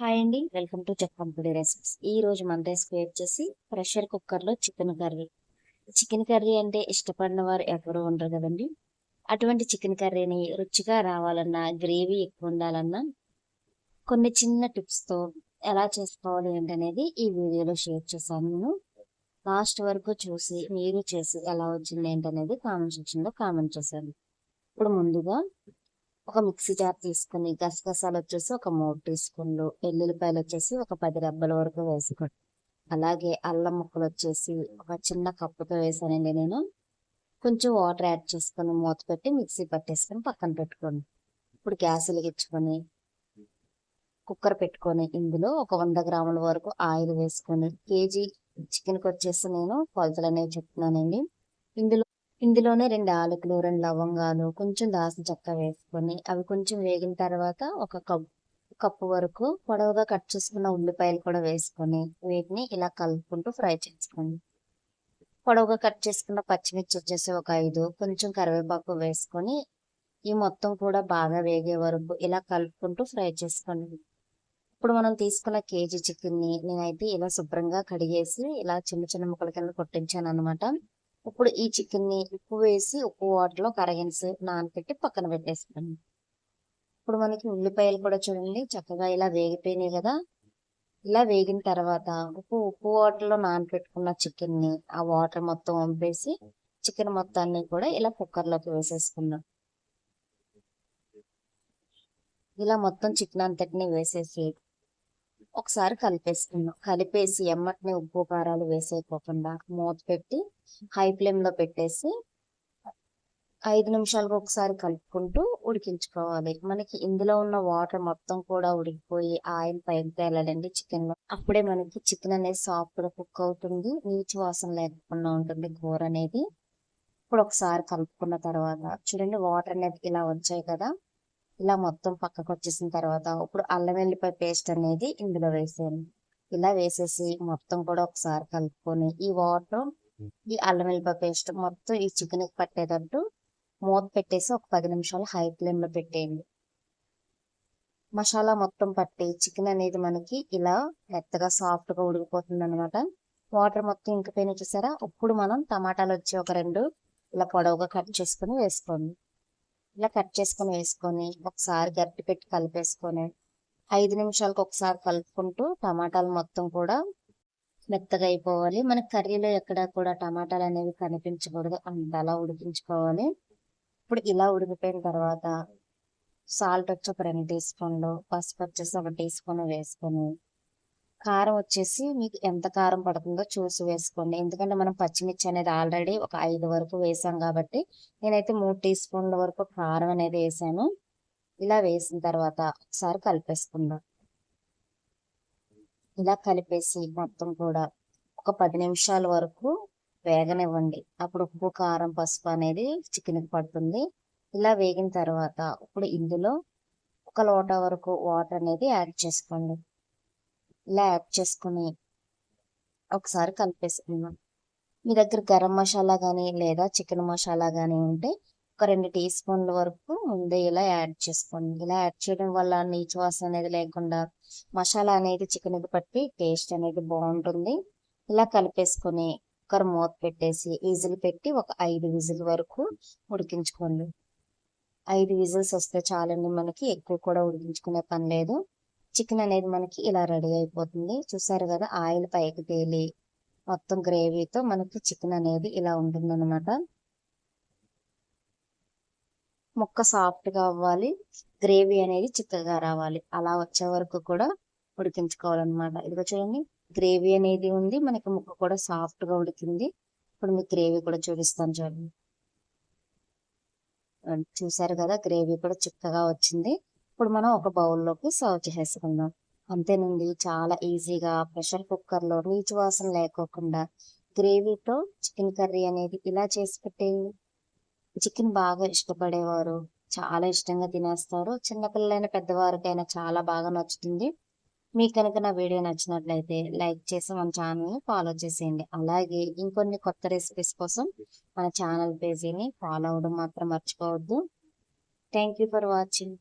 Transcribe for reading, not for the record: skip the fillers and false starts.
Hi అండి. Welcome to Chekkampodi recipes. ఈ రోజు మన రెసిపీ వచ్చేసి ప్రెషర్ కుక్కర్లో చికెన్ కర్రీ. చికెన్ కర్రీ అంటే ఇష్టపడిన వారు ఎవరు ఉండరు కదండి. అటువంటి చికెన్ కర్రీని రుచిగా రావాలన్నా, గ్రేవీ ఎక్కువ ఉండాలన్నా కొన్ని చిన్న టిప్స్తో ఎలా చేసుకోవాలి ఏంటనేది ఈ వీడియోలో షేర్ చేశాను నేను. లాస్ట్ వరకు చూసి మీరు చేసి ఎలా వచ్చింది ఏంటనేది కామెంట్ సెక్షన్లో కామెంట్ చేశాను. ఇప్పుడు ముందుగా ఒక మిక్సీ జార్ తీసుకుని గసగసాలు వచ్చేసి ఒక 3 టీ స్పూన్లు, వెల్లుల్లిపాయలు వచ్చేసి ఒక 10 రెబ్బల వరకు వేసుకోండి. అలాగే అల్లం ముక్కలు వచ్చేసి ఒక చిన్న కప్పుతో వేసానండి నేను. కొంచెం వాటర్ యాడ్ చేసుకొని మూత పెట్టి మిక్సీ పట్టేసుకొని పక్కన పెట్టుకోండి. ఇప్పుడు గ్యాస్ వెలిగించుకొని కుక్కర్ పెట్టుకొని ఇందులో ఒక 100 గ్రాముల వరకు ఆయిల్ వేసుకొని కేజీ చికెన్కి వచ్చేసి నేను కొలతలు అనేవి చెప్తున్నానండి. ఇందులో ఇందులోనే 2 యాలకులు, 2 లవంగాలు, కొంచెం దాల్చిన చెక్క వేసుకొని అవి కొంచెం వేగిన తర్వాత ఒక కప్పు వరకు పొడవుగా కట్ చేసుకున్న ఉల్లిపాయలు కూడా వేసుకొని వీటిని ఇలా కలుపుకుంటూ ఫ్రై చేసుకోండి. పొడవుగా కట్ చేసుకున్న పచ్చిమిర్చి వచ్చేసి ఒక 5, కొంచెం కరివేపాకు వేసుకొని ఈ మొత్తం కూడా బాగా వేగే వరకు ఇలా కలుపుకుంటూ ఫ్రై చేసుకోండి. ఇప్పుడు మనం తీసుకున్న కేజీ చికెన్ని నేనైతే ఇలా శుభ్రంగా కడిగేసి ఇలా చిన్న చిన్న ముక్కల కింద కొట్టించాను అనమాట. ఇప్పుడు ఈ చికెన్ని ఉప్పు వేసి ఉప్పు వాటర్లో ఒక అరగంట నానబెట్టి పక్కన పెట్టేసుకోండి. ఇప్పుడు మనకి ఉల్లిపాయలు కూడా చూడండి చక్కగా ఇలా వేగిపోయినాయి కదా. ఇలా వేగిన తర్వాత ఉప్పు వాటర్లో నానబెట్టుకున్న చికెన్ని ఆ వాటర్ మొత్తం వంపేసి చికెన్ మొత్తాన్ని కూడా ఇలా కుక్కర్లోకి వేసేసుకున్నాం. ఇలా మొత్తం చికెన్ అంతటిని వేసేసి ఒకసారి కలిపేసుకున్నాం. కలిపేసి ఎమ్మటిని ఉప్పు కారాలు వేసేయకోకుండా మూత పెట్టి హై ఫ్లేమ్లో పెట్టేసి 5 నిమిషాలకు ఒకసారి కలుపుకుంటూ ఉడికించుకోవాలి. మనకి ఇందులో ఉన్న వాటర్ మొత్తం కూడా ఉడికిపోయి ఆయిల్ పైకి తేలాలండి చికెన్లో. అప్పుడే మనకి చికెన్ అనేది సాఫ్ట్గా కుక్ అవుతుంది, నీచు వాసన లేకుండా ఉంటుంది కూర అనేది. ఇప్పుడు ఒకసారి కలుపుకున్న తర్వాత చూడండి వాటర్ అనేది ఇలా వచ్చాయి కదా. ఇలా మొత్తం పక్కకు వచ్చేసిన తర్వాత ఇప్పుడు అల్లం వెల్లిపాయ పేస్ట్ అనేది ఇందులో వేసాను. ఇలా వేసేసి మొత్తం కూడా ఒకసారి కలుపుకొని ఈ వాటర్ ఈ అల్లం వెల్లిపాయ పేస్ట్ మొత్తం ఈ చికెన్కి పట్టేటట్టు మూత పెట్టేసి ఒక 10 నిమిషాలు హై ఫ్లేమ్లో పెట్టేయండి. మసాలా మొత్తం పట్టి చికెన్ అనేది మనకి ఇలా మెత్తగా సాఫ్ట్గా ఉడికిపోతుంది అనమాట. వాటర్ మొత్తం ఇంకిపోయిన చూసారా. ఇప్పుడు మనం టమాటాలు వచ్చి ఒక 2 ఇలా పొడవుగా కట్ చేసుకొని వేసుకోండి. ఇలా కట్ చేసుకొని వేసుకొని ఒకసారి గరిటె పెట్టి కలిపేసుకొని 5 నిమిషాలకు ఒకసారి కలుపుకుంటూ టమాటాలు మొత్తం కూడా మెత్తగా అయిపోవాలి. మన కర్రీలో ఎక్కడ కూడా టమాటాలు అనేవి కనిపించకూడదు, అంతలా ఉడికించుకోవాలి. ఇప్పుడు ఇలా ఉడికిపోయిన తర్వాత సాల్ట్ వచ్చి ఒక 2 టీ స్పూన్లు, పసుపు వచ్చేసి 1 టీ స్పూన్ వేసుకొని కారం వచ్చేసి మీకు ఎంత కారం పడుతుందో చూసి వేసుకోండి. ఎందుకంటే మనం పచ్చిమిర్చి అనేది ఆల్రెడీ ఒక 5 వరకు వేసాం కాబట్టి నేనైతే 3 టీ స్పూన్ల వరకు కారం అనేది వేసాను. ఇలా వేసిన తర్వాత ఒకసారి కలిపేసుకుందాం. ఇలా కలిపేసి మొత్తం కూడా ఒక 10 నిమిషాల వరకు వేగనివ్వండి. అప్పుడు ఉప్పు, కారం, పసుపు అనేది చికెన్కి పడుతుంది. ఇలా వేగిన తర్వాత ఇప్పుడు ఇందులో 1 లోటా వరకు వాటర్ అనేది యాడ్ చేసుకోండి. ఇలా యాడ్ చేసుకుని ఒకసారి కలిపేసుకుందాం. మీ దగ్గర గరం మసాలా కానీ లేదా చికెన్ మసాలా కానీ ఉంటే ఒక 2 టీ స్పూన్ల వరకు ముందే ఇలా యాడ్ చేసుకోండి. ఇలా యాడ్ చేయడం వల్ల నీచు వాసన అనేది లేకుండా మసాలా అనేది చికెన్కి పట్టి టేస్ట్ అనేది బాగుంటుంది. ఇలా కలిపేసుకొని కుక్కర్ మూత పెట్టేసి విజిల్ పెట్టి ఒక 5 విజిల్ వరకు ఉడికించుకోండి. 5 విజిల్స్ వస్తే చాలండి, మనకి ఎక్కువ కూడా ఉడికించుకునే పని లేదు. చికెన్ అనేది మనకి ఇలా రెడీ అయిపోతుంది. చూసారు కదా ఆయిల్ పైకి తేలి మొత్తం గ్రేవీతో మనకి చికెన్ అనేది ఇలా ఉంటుందన్నమాట. ముక్క సాఫ్ట్గా అవ్వాలి, గ్రేవీ అనేది చిక్కగా రావాలి. అలా వచ్చే వరకు కూడా ఉడికించుకోవాలన్నమాట. ఇదిగో చూడండి గ్రేవీ అనేది ఉంది, మనకి ముక్క కూడా సాఫ్ట్గా ఉడికింది. ఇప్పుడు మీకు గ్రేవీ కూడా చూపిస్తాను చూడండి. చూసారు కదా గ్రేవీ కూడా చిక్కగా వచ్చింది. ఇప్పుడు మనం ఒక బౌల్లోకి సర్వ్ చేసేసుకుందాం. అంతేనండి, చాలా ఈజీగా ప్రెషర్ కుక్కర్లో నీచు వాసన లేకోకుండా గ్రేవీతో చికెన్ కర్రీ అనేది ఇలా చేసి పెట్టేయండి. చికెన్ బాగా ఇష్టపడేవారు చాలా ఇష్టంగా తినేస్తారు. చిన్నపిల్లలైన పెద్దవారికైనా చాలా బాగా నచ్చుతుంది. మీకు కనుక నా వీడియో నచ్చినట్లయితే లైక్ చేసి మన ఛానల్ని ఫాలో చేసేయండి. అలాగే ఇంకొన్ని కొత్త రెసిపీస్ కోసం మన ఛానల్ పేజీని ఫాలో అవ్వడం మాత్రం మర్చిపోవద్దు. Thank you for watching.